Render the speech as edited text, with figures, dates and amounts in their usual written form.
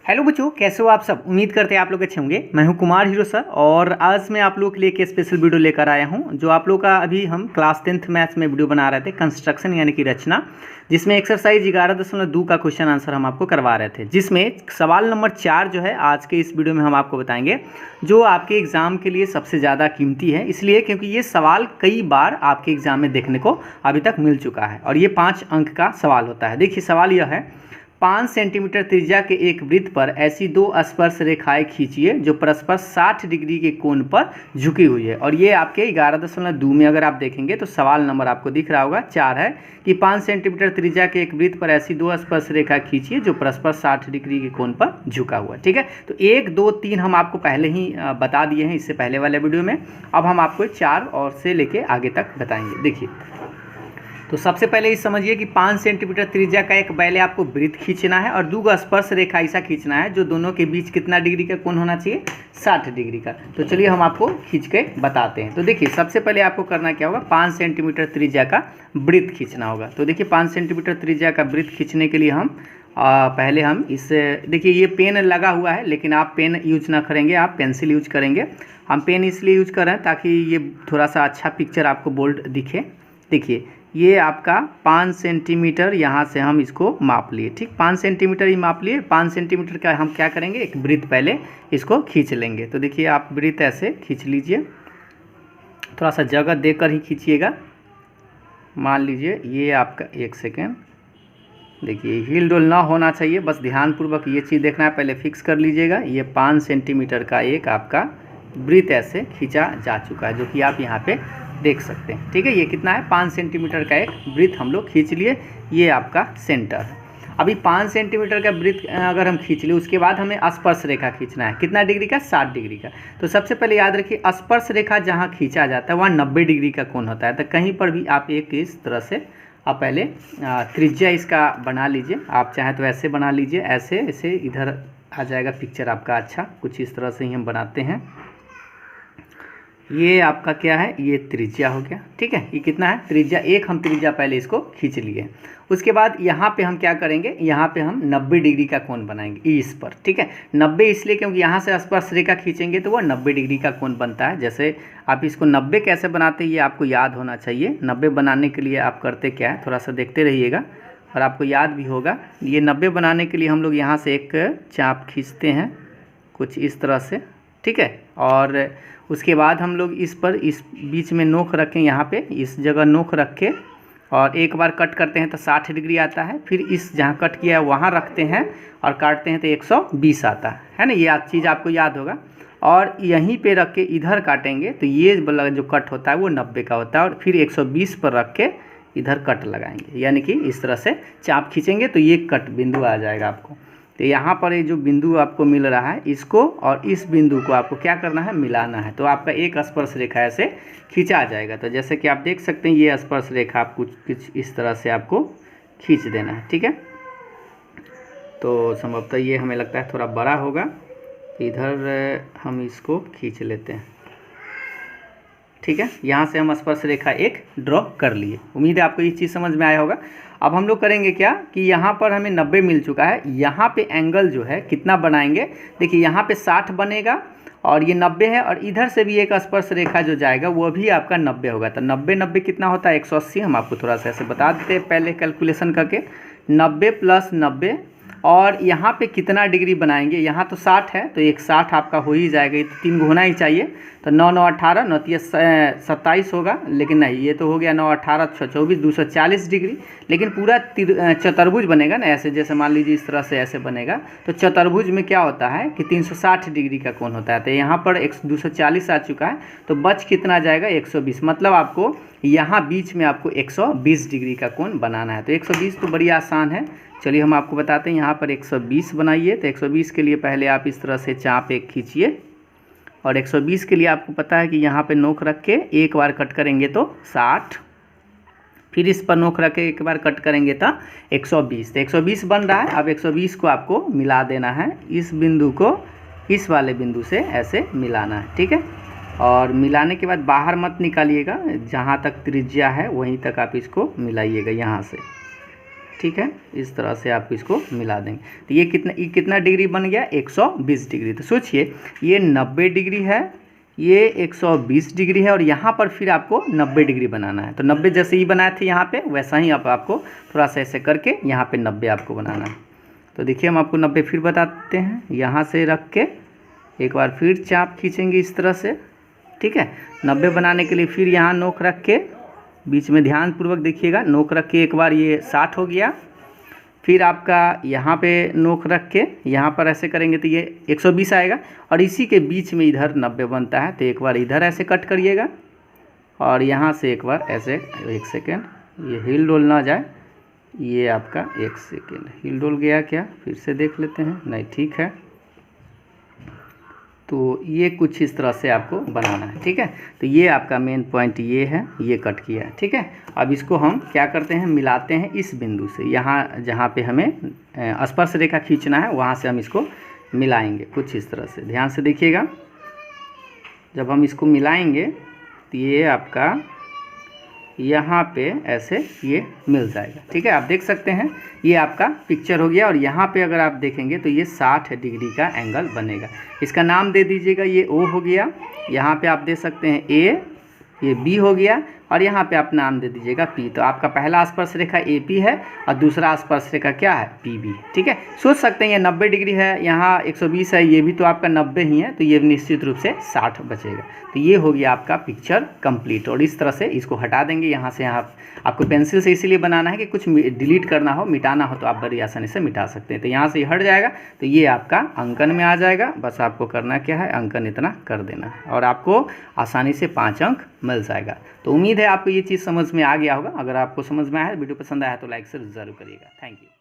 Hello बच्चों, कैसे हो आप सब। उम्मीद करते हैं आप लोग अच्छे होंगे। मैं हूं कुमार हीरो सर और आज मैं आप लोगों के लिए एक स्पेशल वीडियो लेकर आया हूं। जो आप लोग का अभी हम क्लास 10th मैथ्स में वीडियो बना रहे थे, कंस्ट्रक्शन यानी कि रचना, जिसमें एक्सरसाइज 11.2 का क्वेश्चन आंसर हम आपको करवा रहे थे, जिसमें सवाल नंबर 4 जो है आज के इस वीडियो में हम आपको बताएंगे, जो आपके एग्ज़ाम के लिए सबसे ज़्यादा कीमती है। इसलिए क्योंकि ये सवाल कई बार आपके एग्ज़ाम में देखने को अभी तक मिल चुका है और ये 5 अंक का सवाल होता है। देखिए सवाल यह है, 5 सेंटीमीटर त्रिज्या के एक वृत्त पर ऐसी दो स्पर्श रेखाएं खींचिए जो परस्पर 60 डिग्री के कोण पर झुकी हुई है। और ये आपके 11.2 में अगर आप देखेंगे तो सवाल नंबर आपको दिख रहा होगा 4 है कि 5 सेंटीमीटर त्रिज्या के एक वृत्त पर ऐसी दो स्पर्श रेखा खींचिए जो परस्पर 60 डिग्री के कोण पर झुका हुआ है। ठीक है, तो 1, 2, 3 हम आपको पहले ही बता दिए हैं इससे पहले वाले वीडियो में। अब हम आपको 4 और से लेके आगे तक बताएंगे। देखिए, तो सबसे पहले ये समझिए कि 5 सेंटीमीटर त्रिज्या का एक पहले आपको वृत्त खींचना है और दो स्पर्श रेखा ऐसा खींचना है जो दोनों के बीच कितना डिग्री का कोण होना चाहिए, 60 डिग्री का। तो चलिए हम आपको खींच के बताते हैं। तो देखिए सबसे पहले आपको करना क्या होगा, 5 सेंटीमीटर त्रिज्या का वृत्त खींचना होगा। तो देखिए 5 सेंटीमीटर त्रिज्या का वृत्त खींचने के लिए हम पहले हम इस, देखिए ये पेन लगा हुआ है लेकिन आप पेन यूज ना करेंगे, आप पेंसिल यूज करेंगे। हम पेन इसलिए यूज कर रहे हैं ताकि ये थोड़ा सा अच्छा पिक्चर आपको बोल्ड दिखे। देखिए ये आपका 5 सेंटीमीटर, यहाँ से हम इसको माप लिए। ठीक, 5 सेंटीमीटर ही माप लिए। 5 सेंटीमीटर का हम क्या करेंगे, एक वृत्त पहले इसको खींच लेंगे। तो देखिए आप वृत्त ऐसे खींच लीजिए, थोड़ा सा जगह देकर ही खींचिएगा। मान लीजिए ये आपका, एक सेकेंड, देखिए हिल डोल ना होना चाहिए, बस ध्यानपूर्वक ये चीज़ देखना है, पहले फिक्स कर लीजिएगा। ये 5 सेंटीमीटर का एक आपका वृत्त ऐसे खींचा जा चुका है, जो कि आप यहाँ पे देख सकते हैं। ठीक है, ये कितना है, 5 सेंटीमीटर का एक वृत्त हम लोग खींच लिए। ये आपका सेंटर है। अभी 5 सेंटीमीटर का वृत्त अगर हम खींच लिए, उसके बाद हमें स्पर्श रेखा खींचना है। कितना डिग्री का, 60 डिग्री का। तो सबसे पहले याद रखिए, स्पर्श रेखा जहाँ खींचा जाता है वहाँ 90 डिग्री का कोण होता है। तो कहीं पर भी आप एक इस तरह से आप पहले त्रिज्या इसका बना लीजिए। आप चाहें तो ऐसे बना लीजिए, ऐसे ऐसे इधर आ जाएगा पिक्चर आपका। अच्छा, कुछ इस तरह से ही हम बनाते हैं। ये आपका क्या है, ये त्रिज्या हो गया। ठीक है, ये कितना है, त्रिज्या 1, हम त्रिज्या पहले इसको खींच लिए। उसके बाद यहाँ पे हम क्या करेंगे, यहाँ पे हम 90 डिग्री का कोण बनाएंगे इस पर। ठीक है, 90 इसलिए क्योंकि यहाँ से स्पर्श रेखा खींचेंगे तो वह 90 डिग्री का कोण बनता है। जैसे आप इसको 90 कैसे बनाते हैं ये आपको याद होना चाहिए। 90 बनाने के लिए आप करते क्या है, थोड़ा सा देखते रहिएगा और आपको याद भी होगा। ये 90 बनाने के लिए हम लोग यहाँ से एक चाप खींचते हैं कुछ इस तरह से। ठीक है, और उसके बाद हम लोग इस पर, इस बीच में नोक रखें, यहाँ पे इस जगह नोक रख के और एक बार कट करते हैं तो 60 डिग्री आता है। फिर इस जहाँ कट किया है वहाँ रखते हैं और काटते हैं तो 120 आता है ना। ये चीज़ आपको याद होगा। और यहीं पे रख के इधर काटेंगे तो ये जो कट होता है वो 90 का होता है। और फिर 120 पर रख के इधर कट लगाएंगे, यानी कि इस तरह से चाप खींचेंगे तो ये कट बिंदु आ जाएगा आपको। तो यहाँ पर ये जो बिंदु आपको मिल रहा है, इसको और इस बिंदु को आपको क्या करना है, मिलाना है। तो आपका एक स्पर्श रेखा ऐसे खींचा आ जाएगा। तो जैसे कि आप देख सकते हैं ये स्पर्श रेखा आप कुछ इस तरह से आपको खींच देना है। ठीक है, तो संभवतः ये हमें लगता है थोड़ा बड़ा होगा, इधर हम इसको खींच लेते हैं। ठीक है, यहाँ से हम स्पर्श रेखा एक ड्रॉ कर लिए। उम्मीद है आपको ये चीज़ समझ में आया होगा। अब हम लोग करेंगे क्या कि यहाँ पर हमें 90 मिल चुका है, यहाँ पे एंगल जो है कितना बनाएंगे। देखिए यहाँ पे 60 बनेगा और ये 90 है, और इधर से भी एक स्पर्श रेखा जो जाएगा वो भी आपका 90 होगा। तो 90 कितना होता है, 180। हम आपको थोड़ा सा ऐसे बता देते हैं पहले कैलकुलेशन करके। 90 + 90, और यहाँ पे कितना डिग्री बनाएंगे, यहाँ तो 60 है तो एक 60 आपका हो ही जाएगा। ये तो 3 होना ही चाहिए। तो 9 9 18, 9 27 होगा, लेकिन नहीं, ये तो हो गया 9 18 24, 240 डिग्री। लेकिन पूरा चतुर्भुज बनेगा ना, ऐसे जैसे मान लीजिए इस तरह से ऐसे बनेगा। तो चतुर्भुज में क्या होता है कि 360 डिग्री का कोण होता है। तो यहाँ पर 240 आ चुका है, तो बच कितना जाएगा, 120। मतलब आपको यहाँ बीच में आपको 120 डिग्री का कोण बनाना है। तो 120 तो बड़ी आसान है, चलिए हम आपको बताते हैं। यहाँ पर 120 बनाइए। तो 120 के लिए पहले आप इस तरह से चाप एक खींचिए, और 120 के लिए आपको पता है कि यहाँ पे नोक रख के एक बार कट करेंगे तो 60, फिर इस पर नोक रख के एक बार कट करेंगे तो 120। तो 120 बन रहा है। अब 120 को आपको मिला देना है, इस बिंदु को इस वाले बिंदु से ऐसे मिलाना है। ठीक है, और मिलाने के बाद बाहर मत निकालिएगा, जहाँ तक त्रिज्या है वहीं तक आप इसको मिलाइएगा यहाँ से। ठीक है, इस तरह से आप इसको मिला देंगे। तो ये कितना डिग्री बन गया, 120 डिग्री। तो सोचिए ये 90 डिग्री है, ये 120 डिग्री है, और यहाँ पर फिर आपको 90 डिग्री बनाना है। तो 90 जैसे ही बनाए थे यहाँ पे, वैसा ही आपको थोड़ा सा ऐसे करके यहाँ पे 90 आपको बनाना है। तो देखिए हम आपको 90 फिर बताते हैं। यहाँ से रख के एक बार फिर चाप खींचेंगे इस तरह से, ठीक है। 90 बनाने के लिए फिर यहाँ नोक रख के, बीच में ध्यानपूर्वक देखिएगा, नोक रख के एक बार ये 60 हो गया। फिर आपका यहाँ पे नोक रख के यहाँ पर ऐसे करेंगे तो ये 120 आएगा, और इसी के बीच में इधर 90 बनता है। तो एक बार इधर ऐसे कट करिएगा, और यहाँ से एक बार ऐसे, एक सेकेंड, ये हिल डोल ना जाए, ये आपका एक सेकेंड, हिल डोल गया क्या, फिर से देख लेते हैं, नहीं ठीक है। तो ये कुछ इस तरह से आपको बनाना है, ठीक है। तो ये आपका मेन पॉइंट ये है, ये कट किया है, ठीक है। अब इसको हम क्या करते हैं, मिलाते हैं इस बिंदु से, यहाँ जहाँ पे हमें स्पर्श रेखा खींचना है वहाँ से हम इसको मिलाएंगे कुछ इस तरह से। ध्यान से देखिएगा, जब हम इसको मिलाएंगे तो ये आपका यहाँ पे ऐसे ये मिल जाएगा, ठीक है। आप देख सकते हैं ये आपका पिक्चर हो गया, और यहाँ पे अगर आप देखेंगे तो ये 60 डिग्री का एंगल बनेगा। इसका नाम दे दीजिएगा, ये O हो गया, यहाँ पे आप दे सकते हैं A, ये B हो गया, और यहाँ पे आप नाम दे दीजिएगा P। तो आपका पहला स्पर्श रेखा AP है और दूसरा स्पर्श रेखा क्या है, PB, ठीक है। सोच सकते हैं ये 90 डिग्री है, यहाँ 120 है, ये भी तो आपका 90 ही है, तो ये निश्चित रूप से 60 बचेगा। तो ये हो गया आपका पिक्चर कंप्लीट। और इस तरह से इसको हटा देंगे यहाँ से। आपको पेंसिल से इसीलिए बनाना है कि कुछ डिलीट करना हो, मिटाना हो, तो आप बड़ी आसानी से मिटा सकते हैं। तो यहाँ से ये हट जाएगा, तो ये आपका अंकन में आ जाएगा। बस आपको करना क्या है, अंकन इतना कर देना है, और आपको आसानी से 5 अंक मिल जाएगा। तो उम्मीद है आपको ये चीज़ समझ में आ गया होगा। अगर आपको समझ में आया, वीडियो पसंद आया तो लाइक से ज़रूर करिएगा। Thank you.